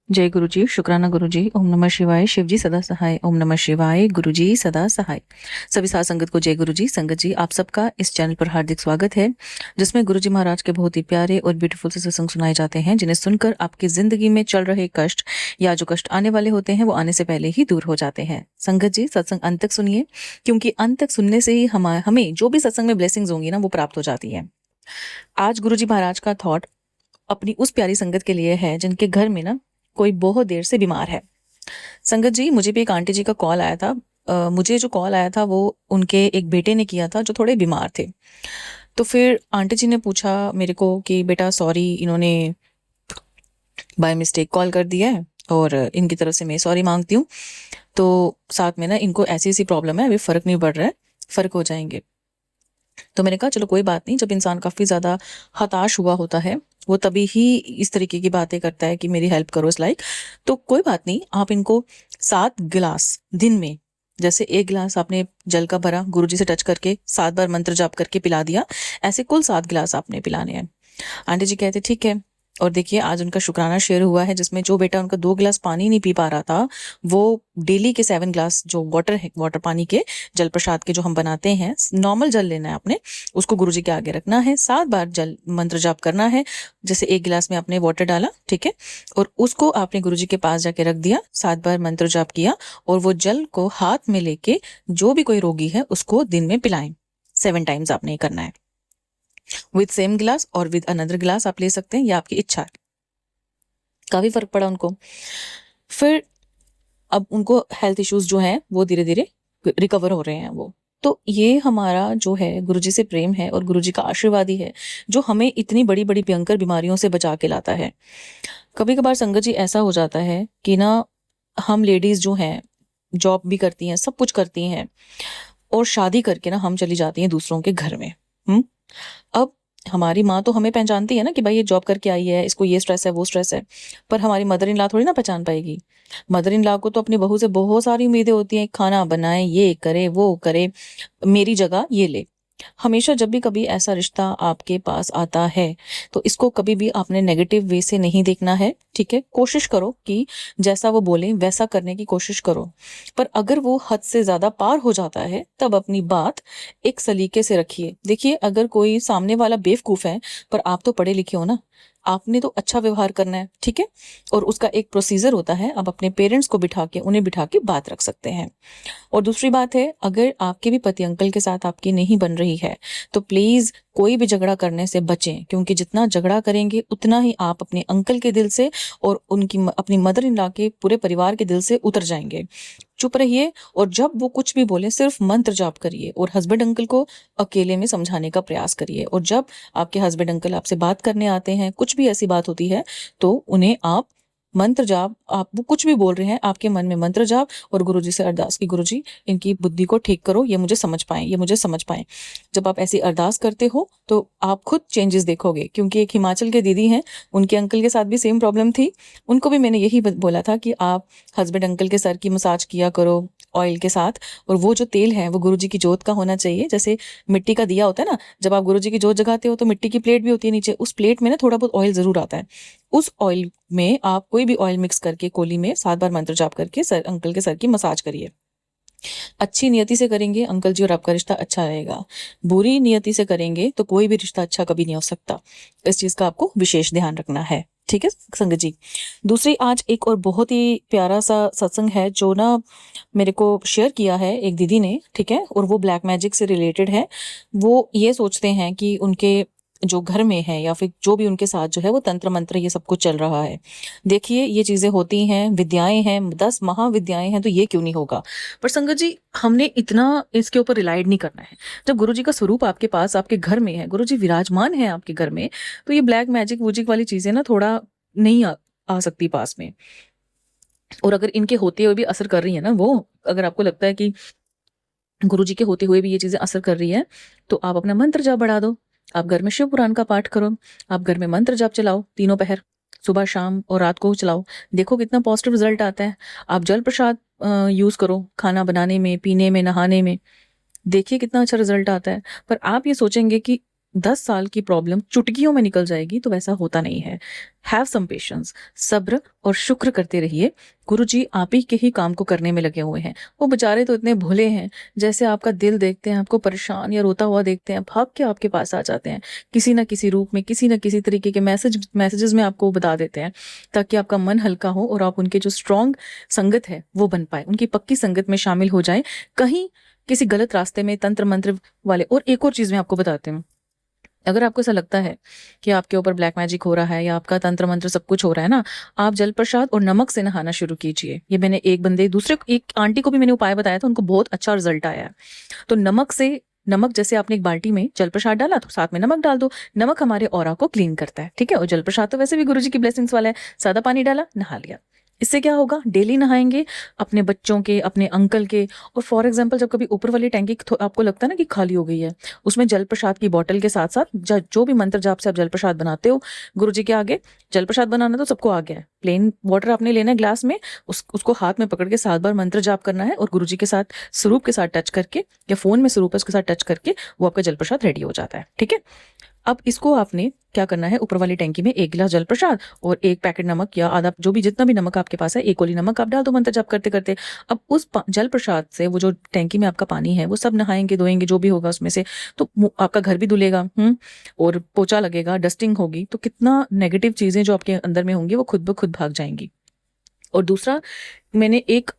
जय गुरु जी, शुक्राना गुरु जी। ओम नमः शिवाय। शिव जी सदा सहाय। ओम नमः शिवाय। गुरु जी सदा सहाय। सभी साथ संगत को जय गुरु जी। संगत जी, आप सबका इस चैनल पर हार्दिक स्वागत है, जिसमें गुरु जी महाराज के बहुत ही प्यारे और ब्यूटीफुल से सत्संग सुनाए जाते हैं, जिन्हें सुनकर आपकी जिंदगी में चल रहे कष्ट या जो कष्ट आने वाले होते हैं वो आने से पहले ही दूर हो जाते हैं। संगत जी, सत्संग अंत तक सुनिए, क्योंकि अंत तक सुनने से ही हमें जो भी सत्संग में ब्लेसिंग्स होंगी ना, वो प्राप्त हो जाती है। आज गुरु जी महाराज का थॉट अपनी उस प्यारी संगत के लिए है जिनके घर में ना कोई बहुत देर से बीमार है। संगत जी, मुझे भी एक आंटी जी का कॉल आया था। मुझे जो कॉल आया था वो उनके एक बेटे ने किया था जो थोड़े बीमार थे। तो फिर आंटी जी ने पूछा मेरे को कि बेटा सॉरी, इन्होंने बाय मिस्टेक कॉल कर दिया है और इनकी तरफ से मैं सॉरी मांगती हूँ। तो साथ में ना इनको ऐसी ऐसी प्रॉब्लम है, अभी फ़र्क नहीं पड़ रहा है, फ़र्क हो जाएंगे। तो मैंने कहा चलो कोई बात नहीं, जब इंसान काफ़ी ज़्यादा हताश हुआ होता है वो तभी ही इस तरीके की बातें करता है कि मेरी हेल्प करो इस लाइक। तो कोई बात नहीं, आप इनको 7 गिलास दिन में, जैसे 1 गिलास आपने जल का भरा गुरुजी से टच करके 7 बार मंत्र जाप करके पिला दिया, ऐसे कुल 7 गिलास आपने पिलाने हैं। आंटी जी कहते ठीक है। और देखिए आज उनका शुक्राना शेयर हुआ है, जिसमें जो बेटा उनका 2 गिलास पानी नहीं पी पा रहा था, वो डेली के 7 गिलास जो वाटर है, वाटर पानी के जल प्रसाद के जो हम बनाते हैं, नॉर्मल जल लेना है आपने, उसको गुरुजी के आगे रखना है, 7 बार जल मंत्र जाप करना है। जैसे 1 गिलास में आपने वाटर डाला, ठीक है, और उसको आपने गुरुजी के पास जाके रख दिया, 7 बार मंत्र जाप किया, और वो जल को हाथ में लेके जो भी कोई रोगी है उसको दिन में पिलाएं। 7 टाइम्स आपने ये करना है, विद सेम गिलास और विद अनदर गिलास आप ले सकते हैं, ये आपकी इच्छा है। काफी फर्क पड़ा उनको। फिर अब उनको हेल्थ इश्यूज जो हैं वो धीरे धीरे रिकवर हो रहे हैं वो। तो ये हमारा जो है गुरुजी से प्रेम है और गुरुजी का आशीर्वाद ही है जो हमें इतनी बड़ी बड़ी भयंकर बीमारियों से बचा के लाता है। कभी कभार संगत जी ऐसा हो जाता है कि ना, हम लेडीज जो हैं जॉब भी करती हैं, सब कुछ करती हैं, और शादी करके ना हम चली जाती हैं दूसरों के घर में। अब हमारी माँ तो हमें पहचानती है ना कि भाई ये जॉब करके आई है, इसको ये स्ट्रेस है वो स्ट्रेस है, पर हमारी मदर इन लॉ थोड़ी ना पहचान पाएगी। मदर इन लॉ को तो अपनी बहू से बहुत सारी उम्मीदें होती हैं, खाना बनाए, ये करे वो करे, मेरी जगह ये ले। हमेशा जब भी कभी ऐसा रिश्ता आपके पास आता है तो इसको कभी भी आपने नेगेटिव वे से नहीं देखना है, ठीक है। कोशिश करो कि जैसा वो बोले वैसा करने की कोशिश करो, पर अगर वो हद से ज्यादा पार हो जाता है तब अपनी बात एक सलीके से रखिए। देखिए, अगर कोई सामने वाला बेवकूफ है, पर आप तो पढ़े लिखे हो ना, आपने तो अच्छा व्यवहार करना है, ठीक है। और उसका एक प्रोसीजर होता है, आप अपने पेरेंट्स को बिठा के उन्हें बिठा के बात रख सकते हैं। और दूसरी बात है, अगर आपके भी पति अंकल के साथ आपकी नहीं बन रही है तो प्लीज कोई भी झगड़ा करने से बचें, क्योंकि जितना झगड़ा करेंगे उतना ही आप अपने अंकल के दिल से और उनकी अपनी मदर इन लॉ के पूरे परिवार के दिल से उतर जाएंगे। चुप रहिए, और जब वो कुछ भी बोले सिर्फ मंत्र जाप करिए, और हस्बैंड अंकल को अकेले में समझाने का प्रयास करिए। और जब आपके हस्बैंड अंकल आपसे बात करने आते हैं, कुछ भी ऐसी बात होती है, तो उन्हें आप मंत्र जाप, आप वो कुछ भी बोल रहे हैं आपके मन में मंत्र जाप, और गुरुजी से अरदास की गुरुजी इनकी बुद्धि को ठीक करो, ये मुझे समझ पाए, ये मुझे समझ पाए। जब आप ऐसी अरदास करते हो तो आप खुद चेंजेस देखोगे, क्योंकि एक हिमाचल के दीदी हैं, उनके अंकल के साथ भी सेम प्रॉब्लम थी। उनको भी मैंने यही बोला था कि आप हस्बैंड अंकल के सर की मसाज किया करो ऑयल के साथ, और वो जो तेल है वो गुरुजी की जोत का होना चाहिए। जैसे मिट्टी का दिया होता है ना, जब आप गुरुजी की जोत जगाते हो तो मिट्टी की प्लेट भी होती है नीचे, उस प्लेट में ना थोड़ा बहुत ऑयल जरूर आता है। उस ऑयल में आप कोई भी ऑयल मिक्स करके कोली में 7 बार मंत्र जाप करके सर अंकल के सर की मसाज करिए। अच्छी नियति से करेंगे अंकल जी और आपका रिश्ता अच्छा रहेगा। बुरी नियति से करेंगे तो कोई भी रिश्ता अच्छा कभी नहीं हो सकता। इस चीज का आपको विशेष ध्यान रखना है, ठीक है संगत जी। दूसरी, आज एक और बहुत ही प्यारा सा सत्संग है जो ना मेरे को शेयर किया है एक दीदी ने, ठीक है, और वो ब्लैक मैजिक से रिलेटेड है। वो ये सोचते हैं कि उनके जो घर में है या फिर जो भी उनके साथ जो है वो तंत्र मंत्र ये सब कुछ चल रहा है। देखिए, ये चीजें होती हैं, विद्याएं हैं, 10 महाविद्याएं हैं, तो ये क्यों नहीं होगा। पर संगत जी, हमने इतना इसके ऊपर रिलाइड नहीं करना है। जब गुरुजी का स्वरूप आपके पास आपके घर में है, गुरुजी विराजमान है आपके घर में, तो ये ब्लैक मैजिक वूजिक वाली चीजें ना थोड़ा नहीं आ सकती पास में। और अगर इनके होते हुए भी असर कर रही है ना, वो अगर आपको लगता है कि गुरुजी के होते हुए भी ये चीजें असर कर रही है, तो आप अपना मंत्र जाप बढ़ा दो। आप घर में शिव पुराण का पाठ करो, आप घर में मंत्र जाप चलाओ, तीनों पहर, सुबह शाम और रात को चलाओ। देखो कितना पॉजिटिव रिजल्ट आता है। आप जल प्रसाद यूज करो खाना बनाने में, पीने में, नहाने में, देखिए कितना अच्छा रिजल्ट आता है। पर आप ये सोचेंगे कि 10 साल की प्रॉब्लम चुटकियों में निकल जाएगी, तो वैसा होता नहीं है। हैव सम पेशेंस, सब्र और शुक्र करते रहिए। गुरुजी आप ही के ही काम को करने में लगे हुए हैं। वो बेचारे तो इतने भोले हैं, जैसे आपका दिल देखते हैं, आपको परेशान या रोता हुआ देखते हैं, भाग के आपके पास आ जाते हैं, किसी ना किसी रूप में, किसी ना किसी तरीके के मैसेजेस में आपको बता देते हैं, ताकि आपका मन हल्का हो और आप उनके जो स्ट्रॉन्ग संगत है वो बन पाए, उनकी पक्की संगत में शामिल हो जाए, कहीं किसी गलत रास्ते में तंत्र मंत्र वाले। और एक और चीज मैं आपको बताती हूँ, अगर आपको ऐसा लगता है कि आपके ऊपर ब्लैक मैजिक हो रहा है या आपका तंत्र मंत्र सब कुछ हो रहा है ना, आप जल प्रसाद और नमक से नहाना शुरू कीजिए। ये मैंने एक आंटी को भी मैंने उपाय बताया था, उनको बहुत अच्छा रिजल्ट आया है। तो नमक जैसे आपने एक बाल्टी में जल प्रसाद डाला तो साथ में नमक डाल दो। नमक हमारे ऑरा को क्लीन करता है, ठीक है। और जल प्रसाद तो वैसे भी गुरुजी की ब्लेसिंग्स वाला है, सादा पानी डाला, नहा लिया। इससे क्या होगा, डेली नहाएंगे, अपने बच्चों के, अपने अंकल के। और फॉर एग्जाम्पल जब कभी ऊपर वाली टैंकी आपको लगता है ना कि खाली हो गई है, उसमें जल प्रसाद की बोतल के साथ साथ जो भी मंत्र जाप से आप जल प्रसाद बनाते हो गुरुजी के आगे, जल प्रसाद बनाना तो सबको आ गया है। प्लेन वाटर आपने लेना है ग्लास में, उसको हाथ में पकड़ के 7 बार मंत्र जाप करना है और गुरुजी के साथ स्वरूप के साथ टच करके, या फोन में स्वरूप है उसके साथ टच करके, वो आपका जल प्रसाद रेडी हो जाता है, ठीक है। अब इसको आपने क्या करना है, ऊपर वाली टैंकी में 1 गिलास जल प्रसाद और 1 पैकेट नमक या आधा, जो भी जितना भी नमक आपके पास है, 1 कोली नमक आप डाल दो मंत्र जाप करते करते। अब उस जल प्रसाद से वो जो टैंकी में आपका पानी है वो सब नहाएंगे धोएंगे जो भी होगा उसमें से, तो आपका घर भी धुलेगा, और पोछा लगेगा, डस्टिंग होगी, तो कितना नेगेटिव चीजें जो आपके अंदर में होंगी वो खुद ब खुद भाग जाएंगी। और दूसरा, मैंने एक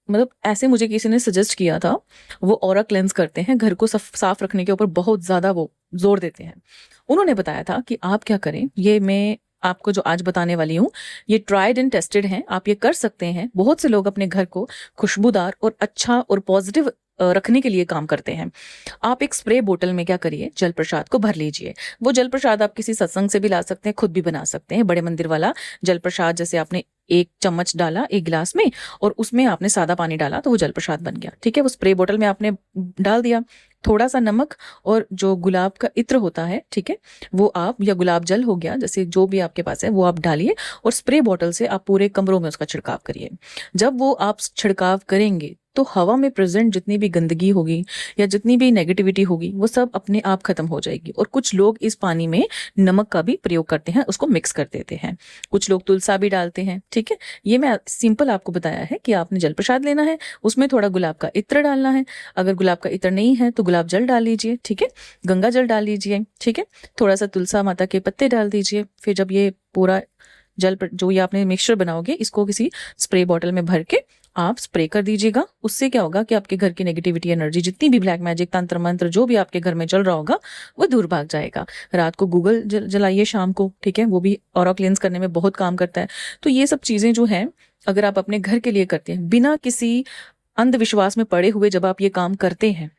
मतलब ऐसे मुझे किसी ने सजेस्ट किया था, वो ऑरा क्लेंस करते हैं, घर को साफ रखने के ऊपर बहुत ज्यादा वो जोर देते हैं। उन्होंने बताया था कि आप क्या करें, ये मैं आपको जो आज बताने वाली हूँ ये ट्राइड एंड टेस्टेड है, आप ये कर सकते हैं। बहुत से लोग अपने घर को खुशबूदार और अच्छा और पॉजिटिव रखने के लिए काम करते हैं। आप एक स्प्रे बोतल में क्या करिए, जल प्रसाद को भर लीजिए। वो जल प्रसाद आप किसी सत्संग से भी ला सकते हैं, खुद भी बना सकते हैं। बड़े मंदिर वाला जल प्रसाद, जैसे आपने 1 चम्मच डाला 1 गिलास में और उसमें आपने सादा पानी डाला तो वो जल प्रसाद बन गया, ठीक है। वो स्प्रे बोतल में आपने डाल दिया, थोड़ा सा नमक और जो गुलाब का इत्र होता है, ठीक है, वो आप, या गुलाब जल हो गया, जैसे जो भी आपके पास है वो आप डालिए और स्प्रे बोतल से आप पूरे कमरों में उसका छिड़काव करिए। जब वो आप छिड़काव करेंगे तो हवा में प्रेजेंट जितनी भी गंदगी होगी या जितनी भी नेगेटिविटी होगी वो सब अपने आप खत्म हो जाएगी। और कुछ लोग इस पानी में नमक का भी प्रयोग करते हैं, उसको मिक्स कर देते हैं, कुछ लोग तुलसा भी डालते हैं, ठीक है। ये मैं सिंपल आपको बताया है कि आपने जल प्रसाद लेना है, उसमें थोड़ा गुलाब का इत्र डालना है, अगर गुलाब का इत्र नहीं है तो गुलाब जल डाल लीजिए, ठीक है, गंगा जल डाल लीजिए, ठीक है, थोड़ा सा तुलसा माता के पत्ते डाल दीजिए। फिर जब ये पूरा जो ये आपने मिक्सचर बनाओगे, इसको किसी स्प्रे बॉटल में भर के आप स्प्रे कर दीजिएगा। उससे क्या होगा कि आपके घर की नेगेटिविटी एनर्जी, जितनी भी ब्लैक मैजिक तंत्र मंत्र जो भी आपके घर में चल रहा होगा वो दूर भाग जाएगा। रात को गूगल जलाइए शाम को, ठीक है, वो भी ऑरा क्लींस करने में बहुत काम करता है। तो ये सब चीजें जो हैं, अगर आप अपने घर के लिए करते हैं बिना किसी अंधविश्वास में पड़े हुए, जब आप ये काम करते हैं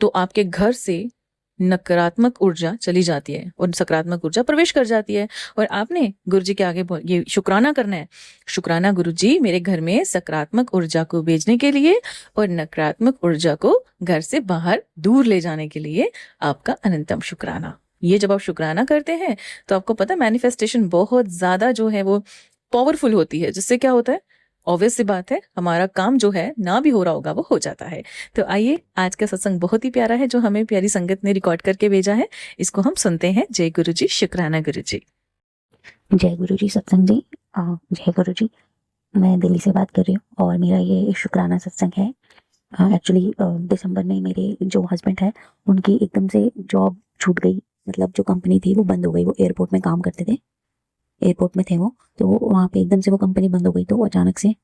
तो आपके घर से नकारात्मक ऊर्जा चली जाती है और सकारात्मक ऊर्जा प्रवेश कर जाती है। और आपने गुरुजी के आगे ये शुक्राना करना है, शुक्राना गुरुजी मेरे घर में सकारात्मक ऊर्जा को भेजने के लिए और नकारात्मक ऊर्जा को घर से बाहर दूर ले जाने के लिए आपका अनंतम शुक्राना। ये जब आप शुक्राना करते हैं तो आपको पता है मैनिफेस्टेशन बहुत ज्यादा जो है वो पावरफुल होती है, जिससे क्या होता है, ऑब्वियस सी बात है, हमारा काम जो है ना भी हो रहा होगा वो हो जाता है। तो आइए, आज का सत्संग बहुत ही प्यारा है जो हमें प्यारी संगत ने रिकॉर्ड करके भेजा है, इसको हम सुनते हैं। जय गुरु जी, शुक्राना गुरु जी। जय गुरु जी सत्संग जी। जय गुरु जी। मैं दिल्ली से बात कर रही हूँ और मेरा ये शुक्राना सत्संग है। एक्चुअली दिसंबर में मेरे जो हस्बैंड है उनकी एकदम से जॉब छूट गई, मतलब जो कंपनी थी वो बंद हो गई। वो एयरपोर्ट में काम करते थे, एयरपोर्ट में थे वो, तो वहाँ पे एकदम से वो कंपनी बंद हो गई, तो अचानक से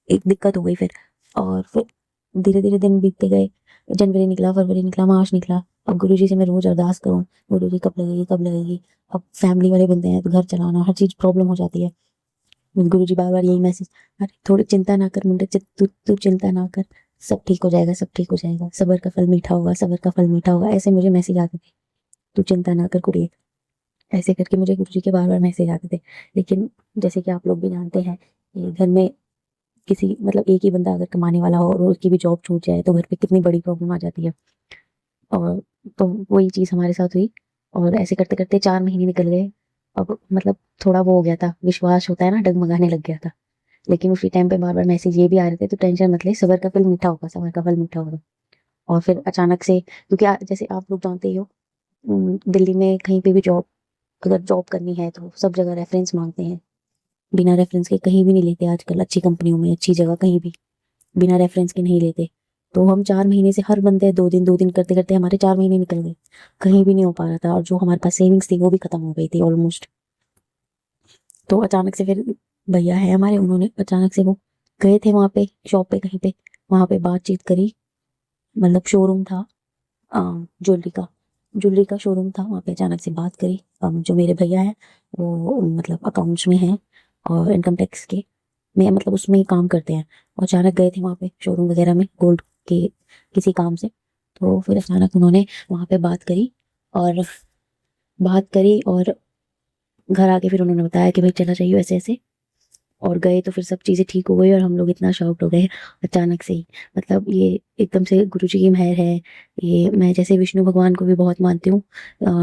एक दिक्कत हो गई फिर। और फिर धीरे धीरे दिन बीतते गए, जनवरी निकला, फरवरी निकला, मार्च निकला। अब गुरुजी से मैं रोज अरदास करूँ, गुरुजी कब लगेगी कब लगेगी। अब फैमिली वाले बंदे हैं तो घर चलाना हर चीज प्रॉब्लम हो जाती है। गुरुजी बार बार यही मैसेज, अरे थोड़ी चिंता ना कर मुंडे, तू तू चिंता ना कर, सब ठीक हो जाएगा, सब ठीक हो जाएगा, सबर का फल मीठा होगा, सबर का फल मीठा होगा, ऐसे मुझे मैसेज आते थे। तू चिंता ना कर कुड़िए, ऐसे करके मुझे गुरुजी के बार बार मैसेज आते थे। लेकिन जैसे कि आप लोग भी जानते हैं कि घर में किसी, मतलब एक ही बंदा अगर कमाने वाला हो और उसकी भी जॉब छूट जाए तो घर पे कितनी बड़ी प्रॉब्लम आ जाती है। और तो वही चीज़ हमारे साथ हुई और ऐसे करते करते 4 महीने निकल गए। अब मतलब थोड़ा वो हो गया था, विश्वास होता है ना, डगमगाने लग गया था। लेकिन उसी टाइम पे बार बार मैसेज ये भी आ रहे थे, तो टेंशन मत ले, सबर का फल मीठा होगा, सबर का फल मीठा होगा। और फिर अचानक से, क्योंकि जैसे आप लोग जानते ही हो दिल्ली में कहीं पे भी जॉब अगर जॉब करनी है तो सब जगह रेफरेंस मांगते हैं। बिना रेफरेंस के कहीं भी नहीं लेते आजकल, अच्छी कंपनियों में, अच्छी जगह कहीं भी बिना रेफरेंस के नहीं लेते। तो हम 4 महीने से हर बंदे 2 दिन करते-करते हमारे 4 महीने निकल गए। कहीं भी नहीं हो पा रहा था और जो हमारे पास सेविंग्स थी वो भी खत्म हो गई थी ऑलमोस्ट। तो अचानक से फिर भैया है हमारे, उन्होंने अचानक से वो गए थे वहाँ पे शॉप पे कहीं पे, वहाँ पे बातचीत करी, मतलब शोरूम था ज्वेलरी का शोरूम था, वहाँ पे अचानक से बात करी। जो मेरे भैया हैं वो मतलब अकाउंट्स में हैं और इनकम टैक्स के में मतलब उसमें ही काम करते हैं। और अचानक गए थे वहाँ पे शोरूम वगैरह में गोल्ड के किसी काम से। तो फिर अचानक उन्होंने वहाँ पे और बात करी और घर आके फिर उन्होंने बताया कि भाई चला जाइए ऐसे ऐसे। और गए तो फिर सब चीज़ें ठीक हो गई और हम लोग इतना शॉक्ड हो गए अचानक से ही। मतलब ये एकदम से गुरुजी की मेहर है। ये मैं जैसे विष्णु भगवान को भी बहुत मानती हूँ,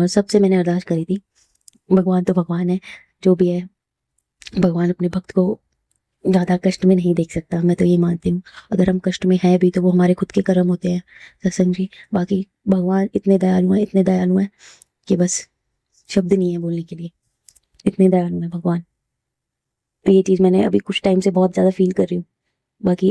सबसे मैंने अरदास करी थी। भगवान तो भगवान है, जो भी है, भगवान अपने भक्त को ज़्यादा कष्ट में नहीं देख सकता, मैं तो ये मानती हूँ। अगर हम कष्ट में हैं भी तो वो हमारे खुद के कर्म होते हैं सत्संग जी। बाकी भगवान इतने दयालु हैं कि बस शब्द नहीं है बोलने के लिए। इतने दयालु हैं भगवान। तो ये चीज़ मैंने अभी कुछ टाइम से बहुत ज़्यादा फील कर रही हूँ। बाकी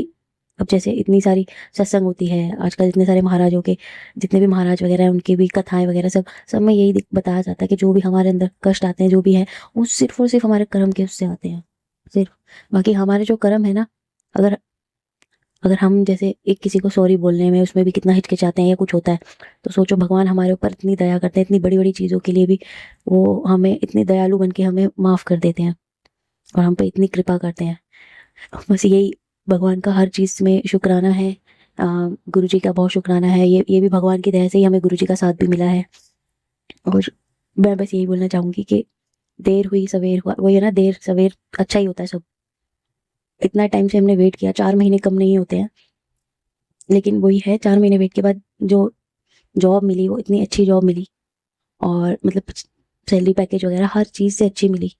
अब जैसे इतनी सारी सत्संग होती है आजकल, इतने सारे महाराजों के, जितने भी महाराज वगैरह हैं उनकी भी कथाएं वगैरह सब सब में यही बताया जाता है कि जो भी हमारे अंदर कष्ट आते हैं जो भी है वो सिर्फ और सिर्फ हमारे कर्म के उससे आते हैं, सिर्फ। बाकी हमारे जो कर्म है ना, अगर अगर हम जैसे एक किसी को सॉरी बोलने में उसमें भी कितना हिचकिचाते हैं या कुछ होता है, तो सोचो भगवान हमारे ऊपर इतनी दया करते हैं, इतनी बड़ी बड़ी चीज़ों के लिए भी वो हमें इतने दयालु बन के हमें माफ़ कर देते हैं और हम पे इतनी कृपा करते हैं। बस यही भगवान का हर चीज़ में शुक्राना है। गुरु जी का बहुत शुक्राना है। ये भी भगवान की दया से ही हमें गुरु जी का साथ भी मिला है। और मैं बस यही बोलना चाहूँगी कि देर हुई सवेर हुआ, वही है ना, देर सवेर अच्छा ही होता है सब। इतना टाइम से हमने वेट किया, 4 महीने कम नहीं होते हैं, लेकिन वही है 4 महीने वेट के बाद जो जॉब मिली वो इतनी अच्छी जॉब मिली और मतलब सैलरी पैकेज वगैरह हर चीज़ से अच्छी मिली,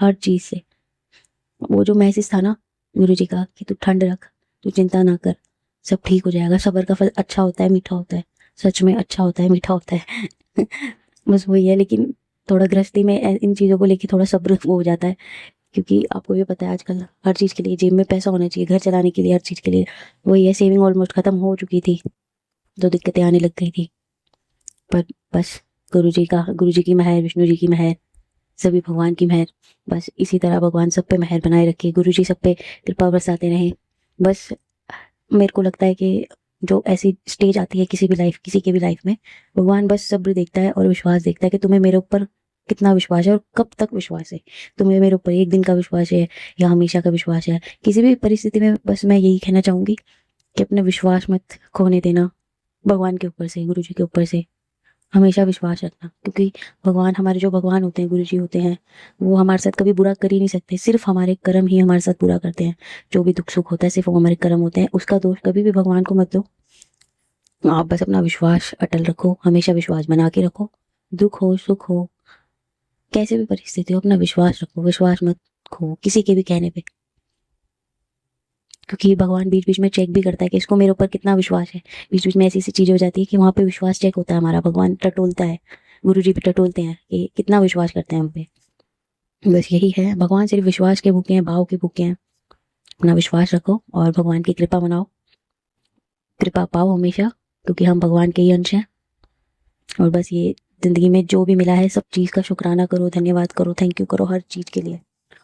हर चीज़ से। वो जो मैसेज था ना गुरु जी का कि तू ठंड रख, तू चिंता ना कर, सब ठीक हो जाएगा, सब्र का फल अच्छा होता है, मीठा होता है, सच में अच्छा होता है, मीठा होता है। बस वही है, लेकिन थोड़ा गृहस्थी में इन चीज़ों को लेके थोड़ा सब्र वो हो जाता है, क्योंकि आपको भी पता है आजकल हर चीज़ के लिए जेब में पैसा होना चाहिए, घर चलाने के लिए, हर चीज़ के लिए। वही है, सेविंग ऑलमोस्ट खत्म हो चुकी थी, तो दिक्कतें आने लग गई थी। पर बस गुरु जी की मेहर, विष्णु जी की मेहर, सभी भगवान की मेहर, बस इसी तरह भगवान सब पे मेहर बनाए रखे, गुरु जी सब पे कृपा बरसाते रहे। बस मेरे को लगता है कि जो ऐसी स्टेज आती है किसी के भी लाइफ में, भगवान बस सब्र देखता है और विश्वास देखता है कि तुम्हें मेरे ऊपर कितना विश्वास है और कब तक विश्वास है। तुम्हें मेरे ऊपर एक दिन का विश्वास है या हमेशा का विश्वास है, किसी भी परिस्थिति में। बस मैं यही कहना चाहूंगी कि अपना विश्वास मत खोने देना, भगवान के ऊपर से, गुरु जी के ऊपर से हमेशा विश्वास रखना, क्योंकि भगवान, हमारे जो भगवान होते हैं, गुरु जी होते हैं, वो हमारे साथ कभी बुरा कर ही नहीं सकते। सिर्फ हमारे कर्म ही हमारे साथ बुरा करते हैं। जो भी दुख सुख होता है सिर्फ वो हमारे कर्म होते हैं, उसका दोष कभी भी भगवान को मत दो। आप बस अपना विश्वास अटल रखो, हमेशा विश्वास बना के रखो। दुख हो सुख हो कैसे भी परिस्थिति हो, अपना विश्वास रखो, विश्वास मत खो किसी के भी कहने पे, क्योंकि भगवान बीच बीच में चेक भी करता है कि इसको मेरे ऊपर कितना विश्वास है। बीच बीच में ऐसी ऐसी चीजें हो जाती है कि वहां पे विश्वास चेक होता है हमारा, भगवान टटोलता है, गुरु जी भी टटोलते हैं कि कितना विश्वास करते हैं हम पे। बस यही है, भगवान सिर्फ विश्वास के भूखे हैं, भाव के भूखे हैं। अपना विश्वास रखो और भगवान की कृपा मनाओ, कृपा पाओ हमेशा, क्योंकि हम भगवान के ही अंश हैं। और बस ये जिंदगी में जो भी मिला है सब चीज़ का शुक्राना करो, धन्यवाद करो, थैंक यू करो हर चीज़ के लिए।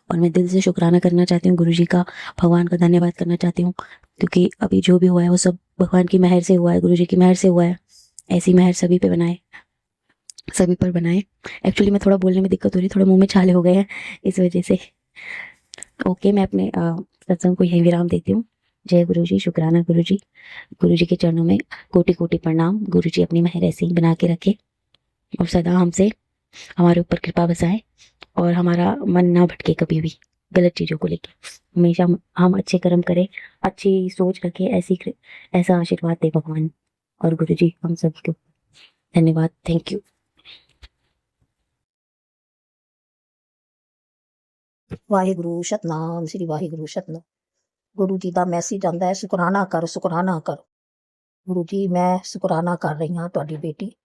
और मैं दिल से शुक्राना करना चाहती हूँ गुरु जी का, भगवान का धन्यवाद करना चाहती हूँ, क्योंकि अभी जो भी हुआ है वो सब भगवान की मेहर से हुआ है, गुरु जी की मेहर से हुआ है। ऐसी मेहर सभी पे बनाए, सभी पर बनाए। एक्चुअली मैं थोड़ा बोलने में दिक्कत हो रही है, थोड़ा मुंह में छाले हो गए हैं इस वजह से। ओके, मैं अपने सत्संग को यही विराम देती हूँ। जय गुरु जी, शुक्राना गुरु जी के चरणों में कोटि कोटि प्रणाम। गुरु जी अपनी मेहर ऐसे ही बना के रखे और सदा हमसे, हमारे ऊपर कृपा बसाए और हमारा मन ना भटके कभी भी गलत चीज़ों को लेके। हमेशा हम अच्छे कर्म करें, अच्छी सोच रखें, ऐसा आशीर्वाद दे भगवान और गुरु जी हम सभी को। धन्यवाद, थैंक यू। वाहिगुरु सतनाम श्री वाहिगुरु सतनाम। गुरु जी का मैसेज आंदा है, शुकराना कर, शुकराना कर। गुरु जी मैं शुकराना कर रही हाँ तुहाडी बेटी,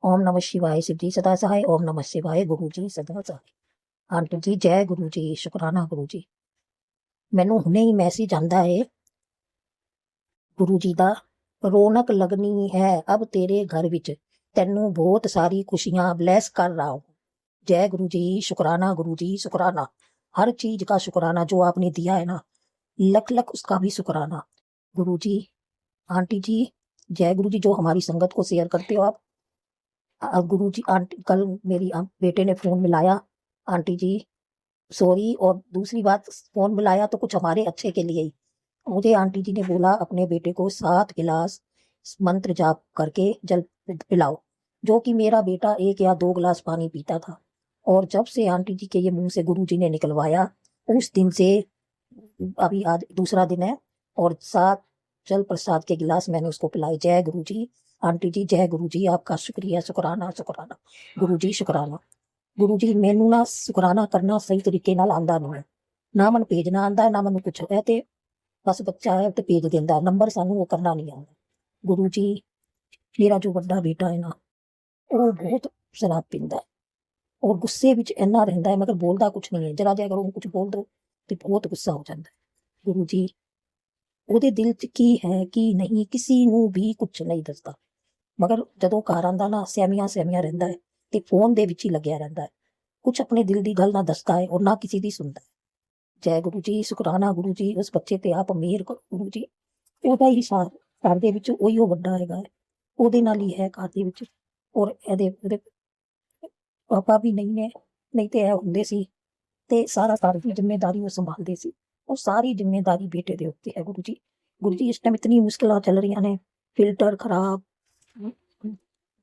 ओम नमः शिवाय शिव जी सदा सहाय। ओम नमः शिवाय गुरु जी सदा सहाय। आंटी जी जय गुरु जी, शुकराना गुरु जी। मैनू हुणे ही मैसेज आंदा है गुरु जी दा, रौनक लगनी है अब तेरे घर विच, तेनू बहुत सारी खुशियां ब्लेस कर रहा हूँ। जय गुरु जी, शुकराना गुरु जी, शुकराना। हर चीज का शुकराना जो आपने दिया है ना, लख लख उसका भी शुकराना गुरु जी। आंटी जी जय गुरु जी, जो हमारी संगत को शेयर करते हो आप। गुरु जी आंटी कल मेरी बेटे ने फोन मिलाया, आंटी जी सॉरी, और दूसरी बात फोन मिलाया तो कुछ हमारे अच्छे के लिए ही। मुझे आंटी जी ने बोला अपने बेटे को 7 गिलास मंत्र जाप करके जल पिलाओ, जो कि मेरा बेटा 1 या 2 गिलास पानी पीता था। और जब से आंटी जी के ये मुंह से गुरु जी ने निकलवाया, उस दिन से अभी आज दूसरा दिन है और 7 जल प्रसाद के गिलास मैंने उसको पिलाए। जय गुरु जी। आंटी जी जय गुरु जी, आपका शुक्रिया, शुकराना शुकराना गुरु जी, शुकराना गुरु जी। मैनू ना शुकराना करना सही तरीके नाल आंदा नहीं है, ना मन भेजना आंदा है, ना मैनू कुछ है ते बस बच्चा है ते भेज देंदा, नंबर सानू वो करना नहीं आंदा। गुरु जी मेरा जो बड़ा बेटा है ना, वो बहुत शराब पींदा है और गुस्से विच इन्ना रहिंदा है, मगर बोलदा कुछ नहीं है। जरा जे अगर ਉਹਨੂੰ कुछ बोल दो ते बहुत गुस्सा हो जाता है। गुरु जी ਉਹਦੇ दिल च की है की नहीं किसी ਨੂੰ भी कुछ नहीं दसदा, मगर ਜਦੋਂ ਘਰ ਆਂਦਾ ਨਾ ਸਹਿਮੀਆਂ ਸਹਿਮੀਆਂ ਰਹਿੰਦਾ ਹੈ ਤੇ ਫੋਨ ਦੇ ਵਿੱਚ ਹੀ ਲੱਗਿਆ ਰਹਿੰਦਾ ਹੈ। कुछ अपने दिल की गल ना दसदा है और ना किसी की सुनता है। जय गुरु जी, शुकराना गुरु जी, उस बच्चे ते आप मेहर करो गुरु जी। ਉਹਦਾ ਹੀ ਸਾਥ ਘਰ ਦੇ ਵਿੱਚ ਉਹੀ ਉਹ ਵੱਡਾ ਹੈਗਾ ਹੈ, ਉਹਦੇ ਨਾਲ ਹੀ ਹੈ ਘਰ ਦੇ ਵਿੱਚ। ਔਰ ਇਹਦੇ ਪਾਪਾ ਵੀ ਨਹੀਂ ਨੇ, ਨਹੀਂ ਤੇ ਇਹ ਹੁੰਦੇ ਸੀ ਤੇ ਸਾਰਾ ਘਰ ਦੀ ਜ਼ਿੰਮੇਵਾਰੀ ਉਹ ਸੰਭਾਲਦੇ ਸੀ। ਉਹ ਸਾਰੀ ਜ਼ਿੰਮੇਵਾਰੀ ਬੇਟੇ ਦੇ ਉੱਤੇ ਹੈ ਗੁਰੂ ਜੀ। ਗੁਰੂ ਜੀ ਇਸ ਟਾਈਮ ਇਤਨੀ ਮੁਸ਼ਕਿਲਾਂ ਚੱਲ ਰਹੀਆਂ ਨੇ, ਫਿਲਟਰ ਖਰਾਬ,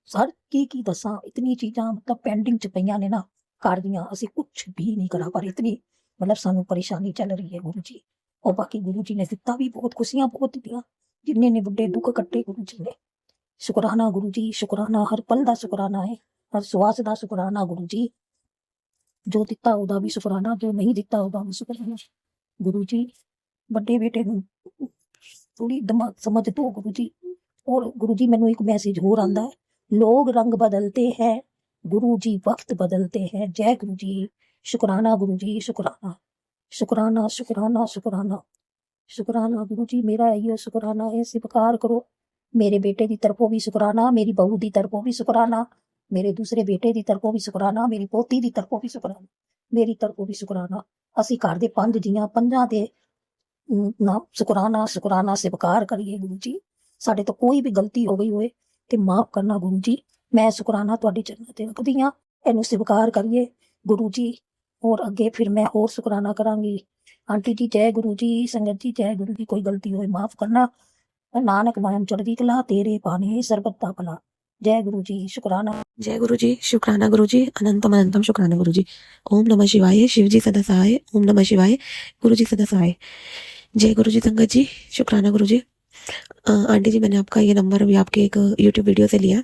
ਸਰ ਕੀ ਦੱਸਾਂ, ਇਤਨੀ ਚੀਜ਼ਾਂ ਮਤਲਬ ਪੈਂਡਿੰਗ ਚ ਪਈਆਂ ਨੇ ਨਾ ਘਰ ਦੀਆਂ, ਅਸੀਂ ਕੁਛ ਵੀ ਨਹੀਂ ਕਰਾ ਪਾ ਰਹੇ। ਇਤਨੀ मतलब सानू परेशानी चल रही है गुरु जी। और बाकी गुरु जी ने दिता भी बहुत, खुशियां बहुत दित्तियां, जिन्ने ने बड़े दुख कट्टे गुरु जी ने। शुकराना गुरु जी, शुकराना, हर पल दा शुकराना है, हर श्वास दा शुकराना गुरु जी। जो दिता ओदा भी शुकराना, जो नहीं दिता ओदा भी शुकराना गुरु जी। बड़े बेटे नूं थोड़ी दिमाग समझ दो गुरु जी। और गुरु जी मैनू एक मैसेज होर आंदा है, लोग रंग बदलते हैं गुरु जी, वक्त बदलते हैं। जय गुरु जी, शुकराना गुरु जी, शुकराना शुकराना शुकराना शुकराना शुकराना गुरु जी। मेरा इहो शुकराना है, स्वीकार करो। मेरे बेटे की तरफों भी शुकराना, मेरी बहू की तरफों भी शुकराना, मेरे दूसरे बेटे की तरफों भी शुकराना, मेरी पोती की तरफों भी शुकराना, मेरी तरफों भी शुकराना। असी घर दे 5 जियां 5 दे ना शुकराना शुकराना स्वीकार करिए गुरु जी। साडे तो कोई भी गलती हो गई होए ते माफ करना गुरु जी। मैं शुकराना तुहाडी चरणों ते रखदी हां, इहनूं स्वीकार करिए गुरु जी। और अगे फिर मैं होर शुकराना करांगी। आंटी जी जय गुरु जी, संगत जी जय गुरु जी। कोई गलती होए माफ करना। नानक नाम चढ़दी कला, तेरे पाने सर्बत दा भला। जय गुरु जी, शुकराना। जय गुरु जी, शुक्राना गुरु जी, अनंतम अनंतम शुक्राना गुरु जी। ओम नमः शिवाय, शिव जी सदा सहाय। ओम नमः शिवाय, गुरु जी सदा सहाय। जय गुरु जी, संगत जी, शुक्राना गुरु जी। आंटी जी मैंने आपका ये नंबर अभी आपके एक यूट्यूब वीडियो से लिया।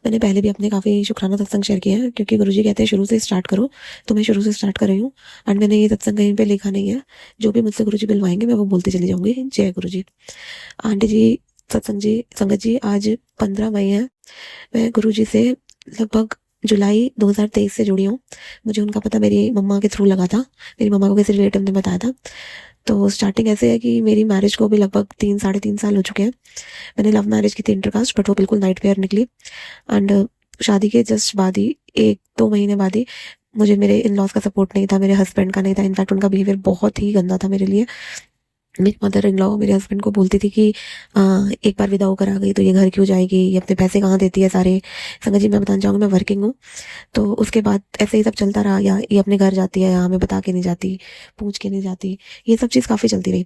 मैंने पहले भी अपने काफ़ी शुक्राना सत्संग शेयर किया है, क्योंकि गुरु जी कहते हैं शुरू से स्टार्ट करो, तो मैं शुरू से स्टार्ट कर रही हूँ। एंड मैंने ये सत्संग कहीं पे लिखा नहीं है, जो भी मुझसे गुरु जी बुलवाएंगे मैं वो बोलती चली जाऊंगी। जय गुरु जी। आंटी जी, सत्संग जी, संगत जी, आज 15 मई है। मैं गुरु जी से लगभग जुलाई 2023 से जुड़ी हूँ। मुझे उनका पता मेरी मम्मा के थ्रू लगा था, मेरी मम्मा को किसी रिलेटिव ने बताया था। तो स्टार्टिंग ऐसे है कि मेरी मैरिज को भी लगभग 3-3.5 साल हो चुके हैं। मैंने लव मैरिज की थी इंटरकास्ट, बट वो बिल्कुल नाइट पेयर निकली। एंड शादी के जस्ट बाद ही 1-2 महीने बाद ही मुझे मेरे इन लॉज का सपोर्ट नहीं था, मेरे हस्बैंड का नहीं था। इनफैक्ट उनका बिहेवियर बहुत ही गंदा था मेरे लिए। मेरी मदर इन लॉ मेरे हस्बैंड को बोलती थी कि एक बार विदा होकर आ गई तो ये घर क्यों जाएगी, ये अपने पैसे कहाँ देती है सारे। संगत जी मैं बताना चाहूँगी, मैं वर्किंग हूँ, तो उसके बाद ऐसे ही सब चलता रहा। या ये अपने घर जाती है, या हमें बता के नहीं जाती, पूछ के नहीं जाती, ये सब चीज़ काफ़ी चलती रही।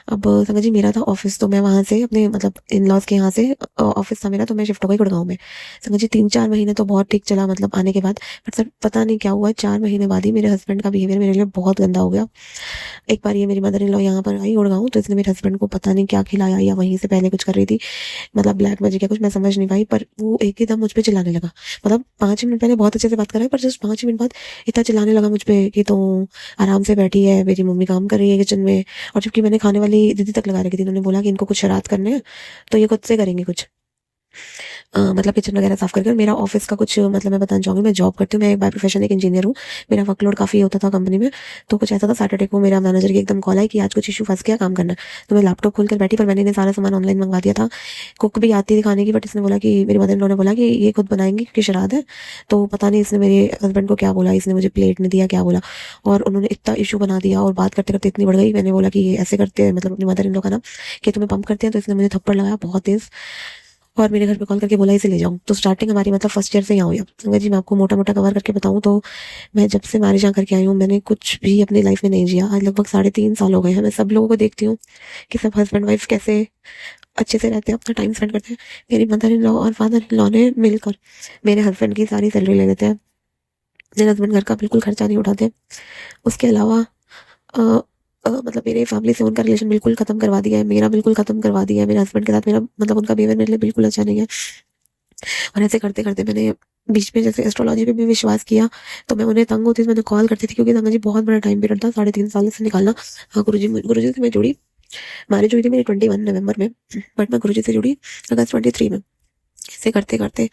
अब संगत जी मेरा था ऑफिस, तो मैं वहाँ से अपने मतलब इन लॉज के यहाँ से ऑफिस था मेरा, तो मैं शिफ्ट हो गई गुड़गांव में। संगत जी 3-4 महीने तो बहुत ठीक चला, मतलब आने के बाद। बट सर पता नहीं क्या हुआ, 4 महीने बाद ही मेरे हस्बैंड का बिहेवियर मेरे लिए बहुत गंदा हो गया। एक बार ये मेरी मदर इन लॉ यहाँ पर आई गुड़गांव, तो इसने मेरे हस्बैंड को पता नहीं क्या खिलाया, या वहीं से पहले कुछ कर रही थी, मतलब ब्लैक मैजिक या कुछ, मैं समझ नहीं पाई। पर वो एक ही दम मुझ पे चिल्लाने लगा। मतलब 5 मिनट पहले बहुत अच्छे से बात कर रहा है, पर जस्ट 5 मिनट बाद इतना चिल्लाने लगा मुझ पे कि तो आराम से बैठी है, मेरी मम्मी काम कर रही है किचन में। और जबकि मैंने खाने वाली दीदी तक लगा रखी थी, उन्होंने बोला कि इनको कुछ शरारत करने हैं तो ये खुद से करेंगे कुछ। मतलब किचन वगैरह साफ करके। और मेरा ऑफिस का कुछ मतलब मैं बताना चाहूँगी, मैं जॉब करती हूँ, मैं बाय प्रोफेशन एक इंजीनियर हूँ। मेरा वर्कलोड काफ़ी होता था कंपनी में, तो कुछ ऐसा था सैटरडे को मेरा मैनेजर की एकदम कॉल आई कि आज कुछ इशू फंस गया, काम करना है। तो मैं लैपटॉप खोल कर बैठी, पर मैंने इन्हें सारा सामान ऑनलाइन मंगवा दिया था। कुक भी आती थी खाने की, बट इसने बोला कि मेरी मदर इन लॉ ने बोला कि ये खुद बनाएंगी क्योंकि श्राद्ध है। तो पता नहीं इसने मेरे हस्बैंड को क्या बोला, इसने मुझे प्लेट नहीं दिया, क्या बोला, और उन्होंने इतना इशू बना दिया। और बात करते करते इतनी बढ़ गई, मैंने बोला कि ये ऐसे करते हैं, मतलब अपनी मदर इन लॉ का नाम, कि तुम्हें पंप करते हैं। तो इसने मुझे थप्पड़ लगाया बहुत तेज, और मेरे घर पे कॉल करके बोला इसे ले जाऊँ। तो स्टार्टिंग हमारी मतलब फर्स्ट ईयर से यहाँ हुई। अब संगत जी मैं आपको मोटा मोटा कवर करके बताऊँ तो मैं जब से मैरिज यहाँ करके आई हूँ, मैंने कुछ भी अपनी लाइफ में नहीं जिया। आज लगभग 3.5 साल हो गए हैं। मैं सब लोगों को देखती हूँ कि सब हस्बैंड वाइफ कैसे अच्छे से रहते हैं, अपना टाइम स्पेंड करते हैं। मेरी मदर इन लॉ और फादर इन लॉ ने मिलकर मेरे हस्बैंड की सारी सैलरी ले लेते हैं। मेरे हस्बैंड घर का बिल्कुल खर्चा नहीं उठाते। उसके अलावा मतलब मेरे फैमिली से उनका रिलेशन बिल्कुल खत्म करवा दिया है, मेरा बिल्कुल खत्म करवा दिया है। मेरे हस्बैंड के साथ मेरा मतलब उनका बिहेवियर मेरे लिए बिल्कुल अच्छा नहीं है। और ऐसे करते करते मैंने बीच में जैसे एस्ट्रोलॉजी पे भी विश्वास किया, तो मैं उन्हें तंग होती थी, मैंने कॉल करती थी, क्योंकि जी बहुत बड़ा टाइम पीरियड था 3.5 साल से निकालना। हाँ गुरुजी से मैं जुड़ी, मैरिज हुई थी मेरी 21 नवंबर में, बट मैं गुरुजी से जुड़ी अगस्त 23 में। ऐसे करते करते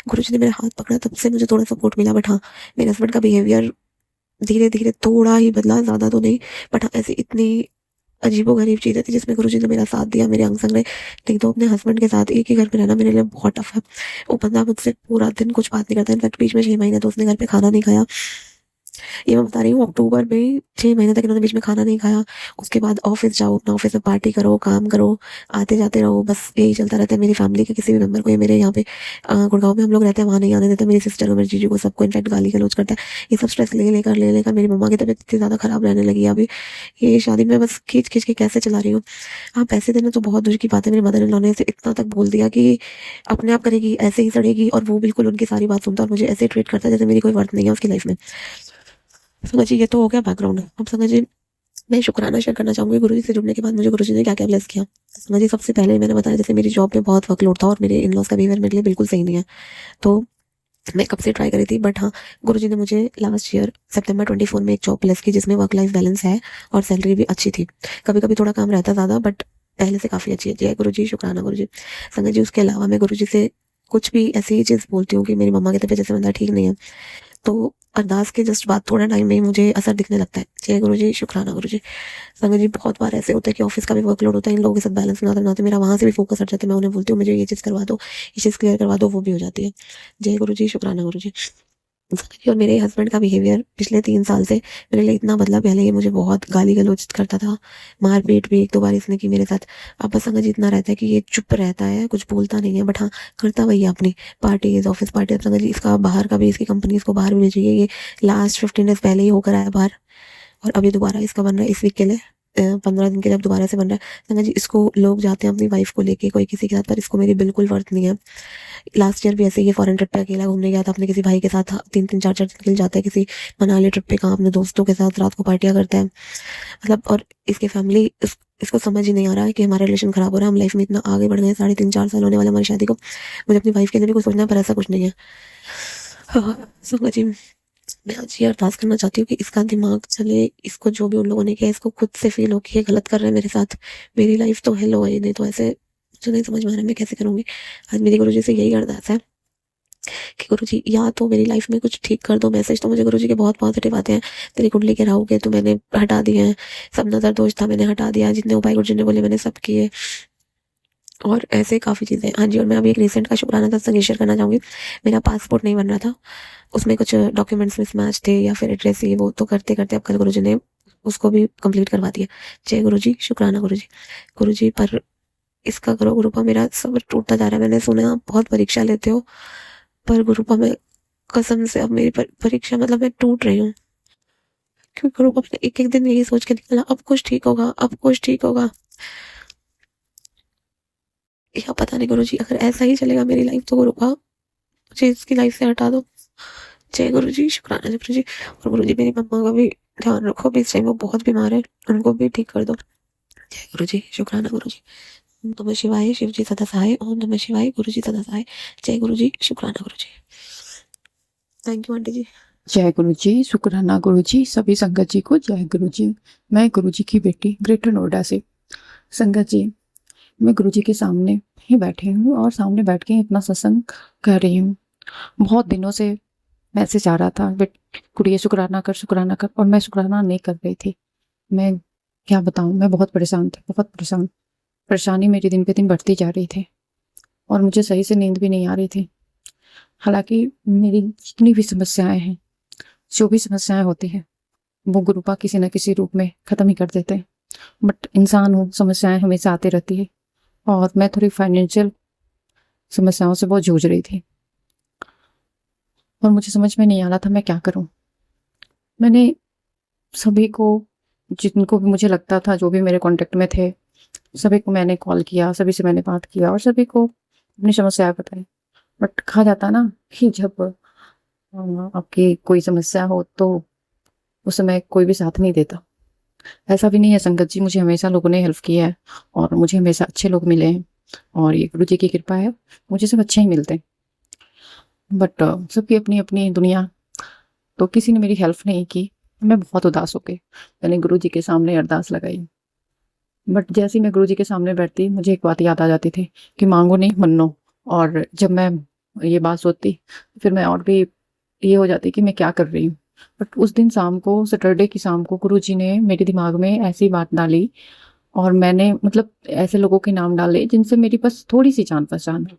गुरुजी ने मेरा हाथ पकड़ा, तब से मुझे थोड़ा सपोर्ट मिला। बट हाँ, मेरे हस्बैंड का बिहेवियर धीरे धीरे थोड़ा ही बदला, ज्यादा तो नहीं, बट हाँ ऐसी इतनी अजीबोगरीब चीजें थी जिसमें गुरुजी ने मेरा साथ दिया, मेरे अंग संग रहे। नहीं तो अपने हस्बैंड के साथ एक ही घर में रहना मेरे लिए बहुत टफ है। वो बंदा मुझसे पूरा दिन कुछ बात नहीं करता। इनफैक्ट बीच में 6 महीने तो उसने घर पे खाना नहीं खाया। ये मैं बता रही हूँ, अक्टूबर में 6 महीने तक इन्होंने बीच में खाना नहीं खाया। उसके बाद ऑफिस जाओ, अपना ऑफिस में पार्टी करो, काम करो, आते जाते रहो, बस यही चलता रहता है। मेरी फैमिली के किसी भी मेंबर को, ये मेरे यहाँ पे गुड़गांव में हम लोग रहते हैं, वहाँ नहीं आने देता। मेरी सिस्टर और मेरे जीजू को, सबको इनफैक्ट गाली गलौज करता है। ये सब स्ट्रेस ले लेकर मेरी मम्मा की तबीयत इतनी ज़्यादा खराब रहने लगी है अभी। ये शादी में बस खींच खींच के कैसे चला रही हूँ। हाँ, पैसे देना तो बहुत दूर की बात है। मेरी मदर इन लॉ ने इसे इतना तक बोल दिया कि अपने आप करेगी, ऐसे ही सड़ेगी, और वो बिल्कुल उनकी सारी बात सुनता है और मुझे ऐसे ट्रीट करता है जैसे मेरी कोई वर्थ नहीं है उसकी लाइफ में। संगत जी ये तो हो गया बैकग्राउंड। अब संगत जी मैं शुक्राना शेयर करना चाहूँगी गुरुजी से जुड़ने के बाद मुझे गुरुजी ने क्या क्या ब्लेस किया। संगत जी सबसे पहले मैंने बताया जैसे मेरी जॉब में बहुत वर्कलोड था और मेरे इन लॉज का बिहेवियर मेरे लिए बिल्कुल सही नहीं है, तो मैं कब से ट्राई करी थी। बट हाँ, गुरुजी ने मुझे लास्ट ईयर सितंबर 24 में एक जॉब प्लेस की जिसमें वर्क लाइफ बैलेंस है और सैलरी भी अच्छी थी। कभी कभी थोड़ा काम रहता ज़्यादा, बट पहले से काफ़ी अच्छी है। जय गुरुजी, शुक्राना गुरुजी। संगत जी उसके अलावा मैं गुरुजी से कुछ भी ऐसी चीज़ बोलती हूँ कि मेरी मम्मा की तबीयत जैसे मतलब ठीक नहीं है, तो अरदास के जस्ट बाद थोड़ा टाइम में ही मुझे असर दिखने लगता है। जय गुरुजी, शुक्राना गुरुजी। संगत जी बहुत बार ऐसे होता है कि ऑफिस का भी वर्कलोड होता है, इन लोगों के साथ बैलेंस बनाते बनाते मेरा वहाँ से भी फोकस हट जाता है। मैं उन्हें बोलती हूँ मुझे ये चीज़ करवा दो, ये चीज़ क्लियर करवा दो, वो भी हो जाती है। जय गुरुजी, शुक्राना गुरुजी। और मेरे हस्बैंड का बिहेवियर पिछले 3 साल से मेरे लिए इतना बदला। पहले ये मुझे बहुत गाली गलौज करता था, मारपीट भी 1-2 बार इसने की मेरे साथ। अब बस संगत जी इतना रहता है कि ये चुप रहता है, कुछ बोलता नहीं है, बट हाँ करता वही है अपनी पार्टीज, ऑफिस पार्टी। अब संगत जी इसका बाहर का भी, इसकी कंपनी इसको बाहर भी भेजी है। ये लास्ट 15 डेज पहले ही होकर आया बाहर, और अभी दोबारा इसका बन रहा है इस वीक के लिए, 15 दिन के लिए अब दोबारा से बन रहा है। संगत जी इसको लोग जाते हैं अपनी वाइफ को लेके कोई किसी के साथ, पर इसको मेरी बिल्कुल वर्थ नहीं है। लास्ट ईयर भी ऐसे ये फॉरेन ट्रिप पे अकेला घूमने गया था अपने किसी भाई के साथ। 3-3, 4-4 दिन के लिए जाता है किसी मनाली ट्रिप पे, कहाँ अपने दोस्तों के साथ रात को पार्टियां करता है मतलब। और इसकी फैमिली इसको समझ ही नहीं आ रहा है कि हमारा रिलेशन खराब हो रहा है। हम लाइफ में इतना आगे बढ़ गए, 3.5-4 साल होने वाले हमारी शादी को। मुझे अपनी वाइफ के लिए भी कुछ सोचना है, पर ऐसा कुछ नहीं है। संगत जी मैं आज ये अरदास करना चाहती हूँ कि इसका दिमाग चले, इसको जो भी उन लोगों ने किया इसको खुद से फील हो कि ये गलत कर रहे हैं मेरे साथ। मेरी लाइफ तो हेलो है, नहीं तो ऐसे मुझे नहीं समझ में आ रहा है मैं कैसे करूँगी। आज मेरी गुरुजी से यही अरदास है कि गुरुजी या तो मेरी लाइफ में कुछ ठीक कर दो। मैसेज तो मुझे गुरुजी के बहुत पॉजिटिव आते हैं, तेरी कुंडली के राहु के तो मैंने हटा दिए हैं, सब नजर दोष था मैंने हटा दिया, जितने उपाय गुरुजी ने बोले मैंने सब किए, और ऐसे काफ़ी चीज़ें। हाँ जी, और मैं अभी एक रिसेंट का शुक्राना सत्संग शेयर करना चाहूँगी। मेरा पासपोर्ट नहीं बन रहा था, उसमें कुछ डॉक्यूमेंट्स मिसमैच थे या फिर एड्रेस ये वो, तो करते करते अब कल गुरुजी ने उसको भी कंप्लीट करवा दिया। जय गुरुजी, शुक्राना गुरुजी। गुरुजी पर इसका करो गुरुपा, मेरा सब्र टूटता जा रहा है। मैंने सुना आप बहुत परीक्षा लेते हो, पर गुरुपा मैं कसम से अब मेरी परीक्षा मतलब मैं टूट रही हूँ। क्योंकि गुरुपा मैंने एक एक दिन यही सोच के निकला अब कुछ ठीक होगा, अब कुछ ठीक होगा, या पता नहीं गुरुजी अगर ऐसा ही चलेगा मेरी लाइफ तो गुरुपा मुझे इसकी लाइफ से हटा दो। जय गुरुजी, शुक्राना गुरुजी। और गुरुजी मेरी मम्मा का भी ध्यान रखो, भी इस टाइम वो बहुत बीमार है, उनको भी ठीक कर दो। जय गुरुजी, शुक्राना गुरुजी। ओम नमः शिवाय, शिव जी सदा सहाय। ओम नमः शिवाय, गुरु जी सदा सहाय। जय गुरुजी, शुक्राना गुरुजी। थैंक यू आंटी जी। जय गुरु जी, शुक्राना गुरु जी। सभी संगत जी को जय गुरु जी। मैं गुरु जी की बेटी ग्रेटर नोएडा से। संगत जी मैं गुरु जी के सामने ही बैठी हूँ और सामने बैठ के अपना सत्संग कर रही हूँ। बहुत दिनों से मैसेज आ रहा था, बट कुड़िए शुक्राना कर, और मैं शुक्राना नहीं कर रही थी। मैं क्या बताऊँ, मैं बहुत परेशान थी, बहुत परेशान। परेशानी मेरी दिन पे दिन बढ़ती जा रही थी और मुझे सही से नींद भी नहीं आ रही थी। हालाँकि मेरी जितनी भी समस्याएँ हैं, जो भी समस्याएँ होती हैं, वो गुरुपा किसी न किसी रूप में ख़त्म ही कर देते हैं। बट इंसान हूँ, समस्याएँ हमेशा आती रहती है और मैं थोड़ी फाइनेंशियल समस्याओं से बहुत जूझ रही थी और मुझे समझ में नहीं आ रहा था मैं क्या करूँ। मैंने सभी को, जिनको भी मुझे लगता था, जो भी मेरे कॉन्टेक्ट में थे, सभी को मैंने कॉल किया, सभी से मैंने बात किया और सभी को अपनी समस्याएँ बताई। बट कहा जाता है ना कि जब आपकी कोई समस्या हो तो उस समय कोई भी साथ नहीं देता। ऐसा भी नहीं है संगत जी, मुझे हमेशा लोगों ने हेल्प किया है और मुझे हमेशा अच्छे लोग मिले हैं और ये गुरु जी की कृपा है, मुझे सब अच्छे ही मिलते हैं। बट सबकी अपनी अपनी दुनिया, तो किसी ने मेरी हेल्प नहीं की। मैं बहुत उदास हो गई। मैंने गुरु जी के सामने अरदास लगाई, बट जैसे ही मैं गुरु जी के सामने बैठती मुझे एक बात याद आ जाती थी कि मांगो नहीं मन्नो। और जब मैं ये बात सोचती फिर मैं और भी ये हो जाती कि मैं क्या कर रही हूँ। बट उस दिन शाम को, सैटरडे की शाम को, गुरु जी ने मेरे दिमाग में ऐसी बात डाली और मैंने मतलब ऐसे लोगों के नाम डाले जिनसे मेरी बस थोड़ी सी जान पहचान है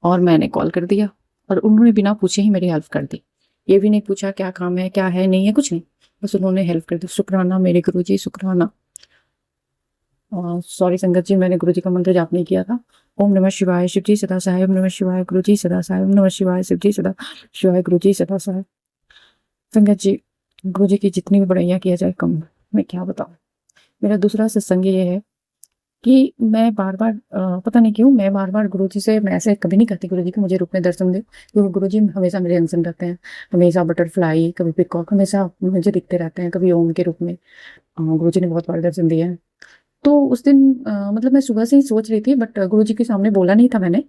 और मैंने कॉल कर दिया और उन्होंने बिना पूछे ही मेरी हेल्प कर दी। ये भी नहीं पूछा क्या काम है, क्या है, नहीं है, कुछ नहीं, बस उन्होंने हेल्प कर दी। शुक्राना मेरे गुरु जी, शुक्राना। सॉरी संगत जी, मैंने गुरु जी का मंत्र जाप नहीं किया था। ओम नमः शिवाय, शिव जी सदा सहाय। ओम नमः शिवाय, गुरु जी सदा सहाय। ओम नमः शिवाय, शिव जी सदा शिवाय, गुरु जी सदा सहाय। संगत जी, गुरु जी की जितनी भी बड़ाइयाँ किया जाए कम है। मैं क्या बताऊँ। मेरा दूसरा सत्संग ये है कि मैं बार-बार पता नहीं क्यों मैं बार-बार गुरुजी से, मैं ऐसे कभी नहीं कहती गुरुजी कि मुझे रूप में दर्शन दे, क्योंकि गुरुजी हमेशा मेरे अंग-संग रहते हैं। हमेशा बटरफ्लाई, कभी पीकॉक, हमेशा मुझे दिखते रहते हैं, कभी ओम के रूप में। गुरुजी ने बहुत बार दर्शन दिए हैं। तो उस दिन मतलब मैं सुबह से ही सोच रही थी, बट गुरुजी के सामने बोला नहीं था मैंने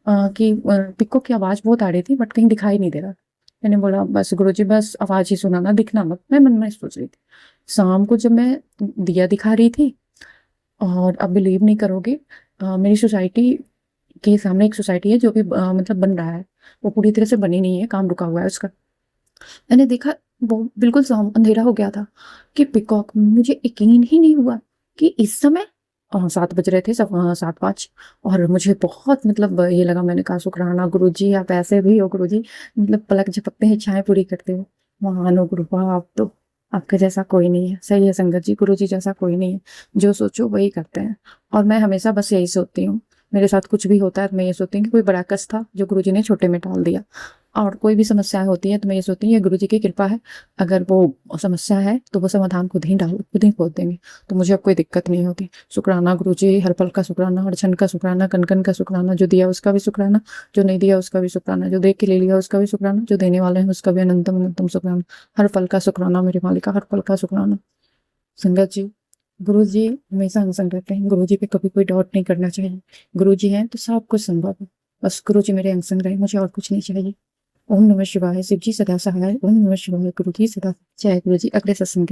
कि पीकॉक की आवाज़ बहुत आ रही थी बट कहीं दिखाई नहीं दे रहा। मैंने बोला बस गुरुजी बस आवाज़ ही सुनाना, दिखना मत। मैं मन में सोच रही थी। शाम को जब मैं दिया दिखा रही थी और आप बिलीव नहीं करोगे, मेरी सोसाइटी के सामने एक सोसाइटी है जो भी मतलब बन रहा है, वो पूरी तरह से बनी नहीं है, काम रुका हुआ है उसका। मैंने देखा वो बिल्कुल शाम अंधेरा हो गया था कि पीकॉक, मुझे यकीन ही नहीं हुआ कि इस समय 7 बज रहे थे, 7:05, और मुझे बहुत मतलब ये लगा। मैंने कहा शुक्राना गुरुजी, आप ऐसे भी हो गुरुजी, मतलब पलक झपकते हैं इच्छाएं पूरी करते हो। महान हो गुरुपा आप तो, आपके जैसा कोई नहीं है। सही है संगत जी, गुरुजी जैसा कोई नहीं है। जो सोचो वही करते हैं और मैं हमेशा बस यही सोचती हूँ। मेरे साथ कुछ भी होता है तो मैं ये सोचती हूँ कि कोई बड़ा कष्ट था जो गुरुजी ने छोटे में टाल दिया। और कोई भी समस्या होती है तो मैं ये सोचती हूँ ये गुरुजी की कृपा है। अगर वो समस्या है तो वो समाधान खुद ही खोल देंगे, तो मुझे अब कोई दिक्कत नहीं होती। शुक्राना गुरुजी, हर पल का शुक्राना, हर क्षण का शुक्राना, कण कण का शुक्राना। जो दिया उसका भी शुक्राना, जो नहीं दिया उसका भी शुक्राना, जो देख के ले लिया उसका भी शुक्राना, जो देने वाले हैं उसका भी अनंतम अनंतम शुक्राना। हर पल का शुक्राना मेरे मालिका, हर पल का शुक्राना। संगत जी, गुरु जी हमेशा हम संग रहते हैं। गुरु जी पे कभी कोई डाउट नहीं करना चाहिए। गुरु जी हैं तो सब कुछ संभव है। बस गुरु जी मेरे अंग संग रहे, मुझे और कुछ नहीं चाहिए। ओम नमः शिवाय, शिव जी सदा सहाय। ओम नमः शिवाय, गुरु जी सदा। जय गुरु जी। अगले सत्संग